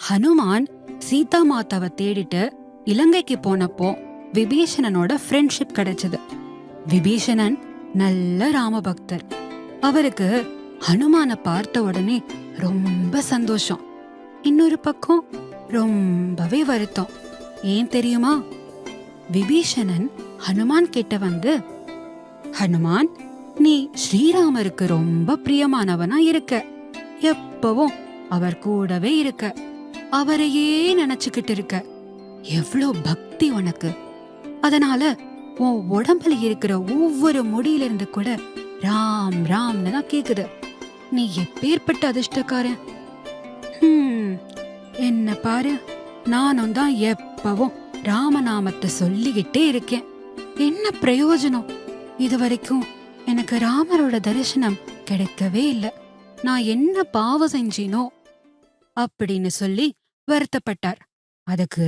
ஹனுமான் சீதா மாதாவை தேடிட்டு இலங்கைக்கு போனப்போ விபீஷணனோட ஃப்ரெண்ட்ஷிப் கிடைச்சது. விபீஷணன் நல்ல ராமபக்தர். அவருக்கு ஹனுமான பார்த்த உடனே ரொம்ப சந்தோஷம். இன்னொரு பக்கம் ரொம்பவே வருத்தம். ஏன் தெரியுமா? விபீஷணன் ஹனுமான் கிட்ட வந்து, ஹனுமான், நீ ஸ்ரீராமருக்கு ரொம்ப பிரியமானவனா இருக்க. எப்பவும் அவர் கூடவே இருக்க. அவரையே நினைச்சுக்கிட்டு இருக்க. எவ்வளோ பக்தி உனக்கு. அதனால உன் உடம்புல இருக்கிற ஒவ்வொரு முடியில இருந்து கூட ராம் ராம்னு தான் கேக்குது. நீ எப்பேற்பட்ட அதிர்ஷ்டக்காரன். என்ன பாரு, நானும் தான் எப்பவும் ராமநாமத்தை சொல்லிக்கிட்டே இருக்கேன். என்ன பிரயோஜனம்? இதுவரைக்கும் எனக்கு ராமரோட தரிசனம் கிடைக்கவே இல்லை. நான் என்ன பாவம் செஞ்சினோ அப்படின்னு சொல்லி வருத்தப்பட்டார். அதுக்கு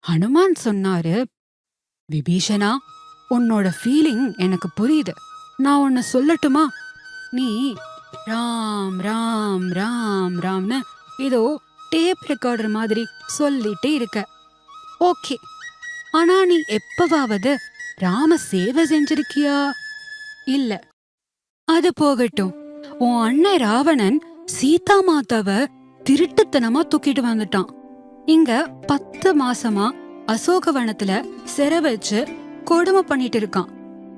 ஹனுமான் சொன்னாரு, விபீஷணா, உன்னோட ஃபீலிங் எனக்கு புரியுது. நான் உன்னை சொல்லட்டுமா? நீ ராம் ராம் ராம் ராம்னு ஏதோ டேப் ரெக்கார்டர் மாதிரி சொல்லிட்டே இருக்க. ஓகே, ஆனா நீ எப்பவாவது ராம சேவை செஞ்சிருக்கியா? இல்ல. அது போகட்டும். உன் அண்ணன் ராவணன் சீதா மாதாவை திருட்டுத்தனமா தூக்கிட்டு வந்துட்டான். இங்க 10 மாசமா அசோகவனத்துல சிறை வச்சு கொடுமை பண்ணிட்டு இருக்கான்.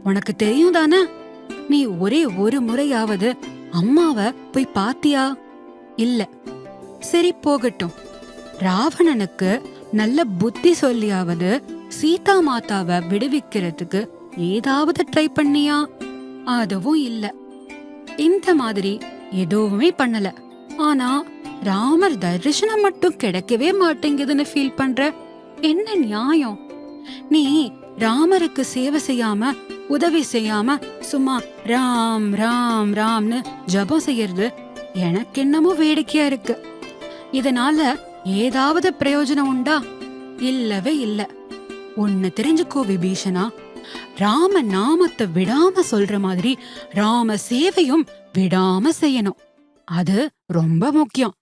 உனக்கு தெரியும் தானே? நீ ஒரே ஒரு முறையாவது அம்மாவை போய் பாத்தியா? இல்ல. சரி, போகட்டும். ராவணனுக்கு நல்ல புத்தி சொல்லியாவது சீதா மாதாவை விடுவிக்கிறதுக்கு ஏதாவது ட்ரை பண்ணியா? அதுவும் இல்ல. இந்த மாதிரி எதுவுமே பண்ணல. ஆனா ராமர் தரிசனம் மட்டும் கிடைக்கவே மாட்டேங்குதுன்னு ஃபீல் பண்ற. என்ன நியாயம்? நீ ராமருக்கு சேவை செய்யாம, உதவி செய்யாம சும்மா ராம் ராம் ராம்னு ஜபம் செய்யறது எனக்கு என்னமோ வேடிக்கையா இருக்கு. இதனால ஏதாவது பிரயோஜனம் உண்டா? இல்லவே இல்ல. ஒன்னு தெரிஞ்சுக்கோ விபீஷணா, ராம நாமத்தை விடாம சொல்ற மாதிரி ராம சேவையும் விடாம செய்யணும். அது ரொம்ப முக்கியம்.